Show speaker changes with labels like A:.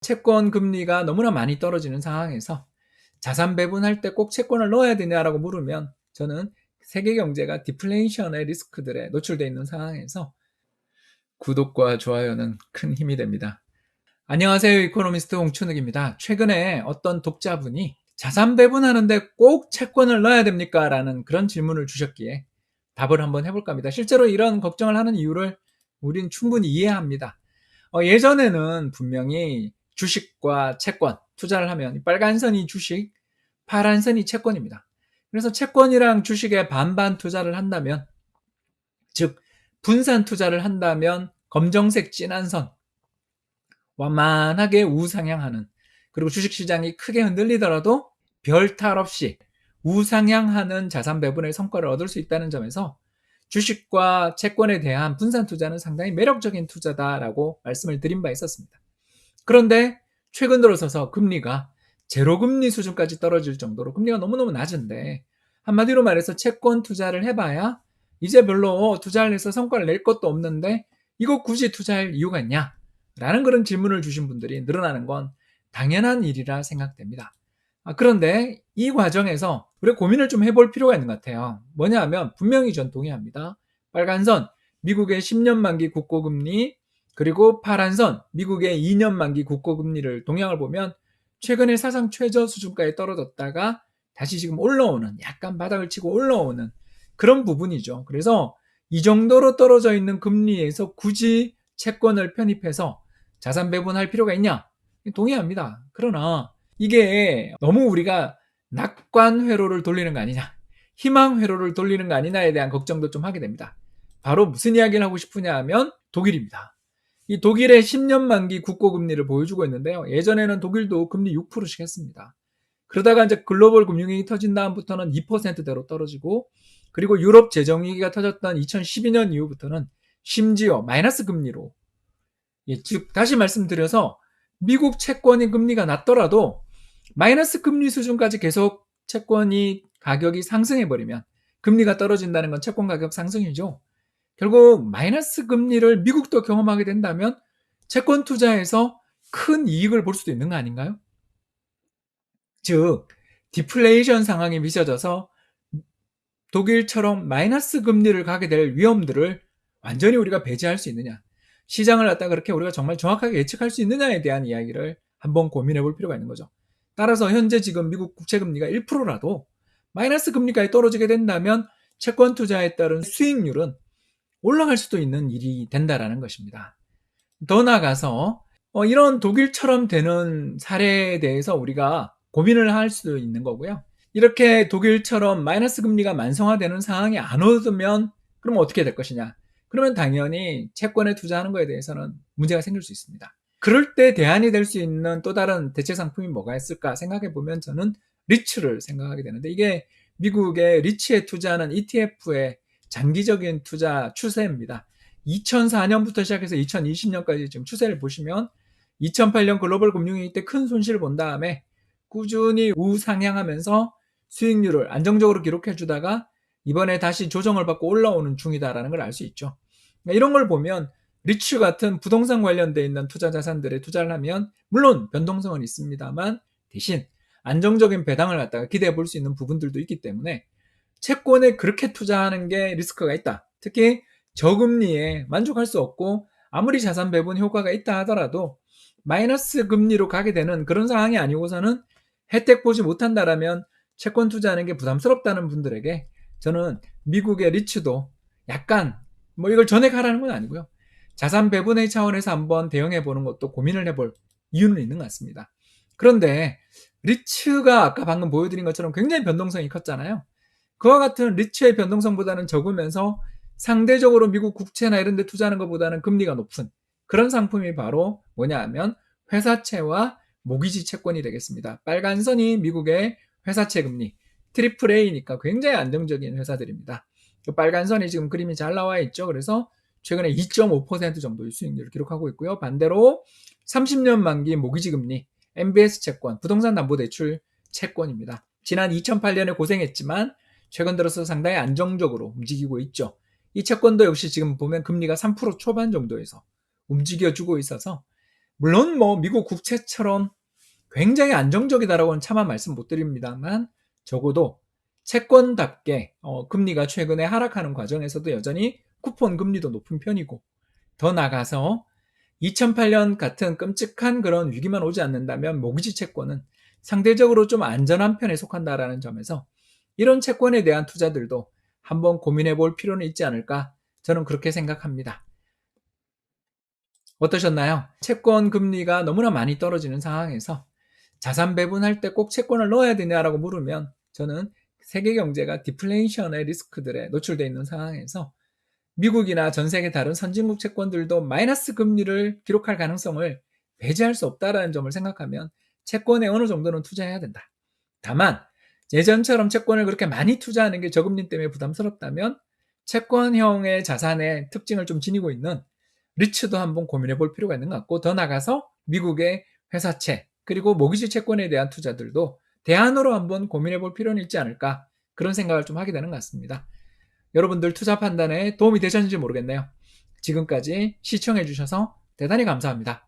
A: 채권 금리가 너무나 많이 떨어지는 상황에서 자산 배분할 때 꼭 채권을 넣어야 되냐라고 물으면 저는 세계 경제가 디플레이션의 리스크들에 노출되어 있는 상황에서 구독과 좋아요는 큰 힘이 됩니다. 안녕하세요. 이코노미스트 홍춘욱입니다. 최근에 어떤 독자분이 자산 배분하는데 꼭 채권을 넣어야 됩니까? 라는 그런 질문을 주셨기에 답을 한번 해볼까 합니다. 실제로 이런 걱정을 하는 이유를 우린 충분히 이해합니다. 예전에는 분명히 주식과 채권 투자를 하면 빨간 선이 주식, 파란 선이 채권입니다. 그래서 채권이랑 주식에 반반 투자를 한다면, 즉 분산 투자를 한다면 검정색 진한 선, 완만하게 우상향하는, 그리고 주식시장이 크게 흔들리더라도 별 탈 없이 우상향하는 자산 배분의 성과를 얻을 수 있다는 점에서 주식과 채권에 대한 분산 투자는 상당히 매력적인 투자다라고 말씀을 드린 바 있었습니다. 그런데 최근 들어서서 금리가 제로금리 수준까지 떨어질 정도로 금리가 너무너무 낮은데, 한마디로 말해서 채권 투자를 해봐야 이제 별로 투자를 해서 성과를 낼 것도 없는데 이거 굳이 투자할 이유가 있냐? 라는 그런 질문을 주신 분들이 늘어나는 건 당연한 일이라 생각됩니다. 그런데 이 과정에서 우리가 고민을 좀 해볼 필요가 있는 것 같아요. 뭐냐 하면 분명히 전 동의합니다. 빨간 선, 미국의 10년 만기 국고금리, 그리고 파란 선, 미국의 2년 만기 국고금리를 동향을 보면 최근에 사상 최저 수준까지 떨어졌다가 다시 지금 올라오는, 약간 바닥을 치고 올라오는 그런 부분이죠. 그래서 이 정도로 떨어져 있는 금리에서 굳이 채권을 편입해서 자산 배분할 필요가 있냐? 동의합니다. 그러나 이게 너무 우리가 낙관 회로를 돌리는 거 아니냐, 희망 회로를 돌리는 거 아니냐에 대한 걱정도 좀 하게 됩니다. 바로 무슨 이야기를 하고 싶으냐 하면 독일입니다. 이 독일의 10년 만기 국고금리를 보여주고 있는데요. 예전에는 독일도 금리 6%씩 했습니다. 그러다가 이제 글로벌 금융위기 터진 다음부터는 2%대로 떨어지고, 그리고 유럽 재정위기가 터졌던 2012년 이후부터는 심지어 마이너스 금리로, 즉 다시 말씀드려서 미국 채권이 금리가 낮더라도 마이너스 금리 수준까지 계속 채권이 가격이 상승해버리면 금리가 떨어진다는 건 채권 가격 상승이죠. 결국 마이너스 금리를 미국도 경험하게 된다면 채권 투자에서 큰 이익을 볼 수도 있는 거 아닌가요? 즉 디플레이션 상황이 빚어져서 독일처럼 마이너스 금리를 가게 될 위험들을 완전히 우리가 배제할 수 있느냐, 시장을 갖다 그렇게 우리가 정말 정확하게 예측할 수 있느냐에 대한 이야기를 한번 고민해 볼 필요가 있는 거죠. 따라서 현재 지금 미국 국채금리가 1%라도 마이너스 금리까지 떨어지게 된다면 채권 투자에 따른 수익률은 올라갈 수도 있는 일이 된다라는 것입니다. 더 나아가서 이런 독일처럼 되는 사례에 대해서 우리가 고민을 할 수도 있는 거고요. 이렇게 독일처럼 마이너스 금리가 만성화되는 상황이 안 오면 그럼 어떻게 될 것이냐? 그러면 당연히 채권에 투자하는 것에 대해서는 문제가 생길 수 있습니다. 그럴 때 대안이 될 수 있는 또 다른 대체 상품이 뭐가 있을까 생각해 보면 저는 리츠를 생각하게 되는데, 이게 미국의 리츠에 투자하는 ETF의 장기적인 투자 추세입니다. 2004년부터 시작해서 2020년까지 지금 추세를 보시면 2008년 글로벌 금융위기 때 큰 손실을 본 다음에 꾸준히 우상향하면서 수익률을 안정적으로 기록해 주다가 이번에 다시 조정을 받고 올라오는 중이다라는 걸 알 수 있죠. 이런 걸 보면 리츠 같은 부동산 관련돼 있는 투자 자산들에 투자를 하면 물론 변동성은 있습니다만 대신 안정적인 배당을 갖다가 기대해 볼 수 있는 부분들도 있기 때문에 채권에 그렇게 투자하는 게 리스크가 있다. 특히 저금리에 만족할 수 없고 아무리 자산 배분 효과가 있다 하더라도 마이너스 금리로 가게 되는 그런 상황이 아니고서는 혜택 보지 못한다라면 채권 투자하는 게 부담스럽다는 분들에게 저는 미국의 리츠도 약간 이걸 전액하라는 건 아니고요, 자산 배분의 차원에서 한번 대응해 보는 것도 고민을 해볼 이유는 있는 것 같습니다. 그런데 리츠가 아까 방금 보여드린 것처럼 굉장히 변동성이 컸잖아요. 그와 같은 리츠의 변동성보다는 적으면서 상대적으로 미국 국채나 이런 데 투자하는 것보다는 금리가 높은 그런 상품이 바로 뭐냐 하면 회사채와 모기지 채권이 되겠습니다. 빨간 선이 미국의 회사채 금리, 트리플 A니까 굉장히 안정적인 회사들입니다. 빨간 선이 지금 그림이 잘 나와 있죠. 그래서 최근에 2.5% 정도의 수익률을 기록하고 있고요. 반대로 30년 만기 모기지 금리, MBS 채권, 부동산 담보대출 채권입니다. 지난 2008년에 고생했지만 최근 들어서 상당히 안정적으로 움직이고 있죠. 이 채권도 역시 지금 보면 금리가 3% 초반 정도에서 움직여주고 있어서 물론 뭐 미국 국채처럼 굉장히 안정적이다라고는 차마 말씀 못 드립니다만 적어도 채권답게 금리가 최근에 하락하는 과정에서도 여전히 쿠폰 금리도 높은 편이고, 더 나아가서 2008년 같은 끔찍한 그런 위기만 오지 않는다면 모기지 채권은 상대적으로 좀 안전한 편에 속한다라는 점에서 이런 채권에 대한 투자들도 한번 고민해 볼 필요는 있지 않을까, 저는 그렇게 생각합니다. 어떠셨나요? 채권 금리가 너무나 많이 떨어지는 상황에서 자산 배분할 때 꼭 채권을 넣어야 되냐라고 물으면, 저는 세계 경제가 디플레이션의 리스크들에 노출되어 있는 상황에서 미국이나 전 세계 다른 선진국 채권들도 마이너스 금리를 기록할 가능성을 배제할 수 없다라는 점을 생각하면 채권에 어느 정도는 투자해야 된다. 다만 예전처럼 채권을 그렇게 많이 투자하는 게 저금리 때문에 부담스럽다면 채권형의 자산의 특징을 좀 지니고 있는 리츠도 한번 고민해 볼 필요가 있는 것 같고, 더 나아가서 미국의 회사채 그리고 모기지 채권에 대한 투자들도 대안으로 한번 고민해 볼 필요는 있지 않을까, 그런 생각을 좀 하게 되는 것 같습니다. 여러분들 투자 판단에 도움이 되셨는지 모르겠네요. 지금까지 시청해 주셔서 대단히 감사합니다.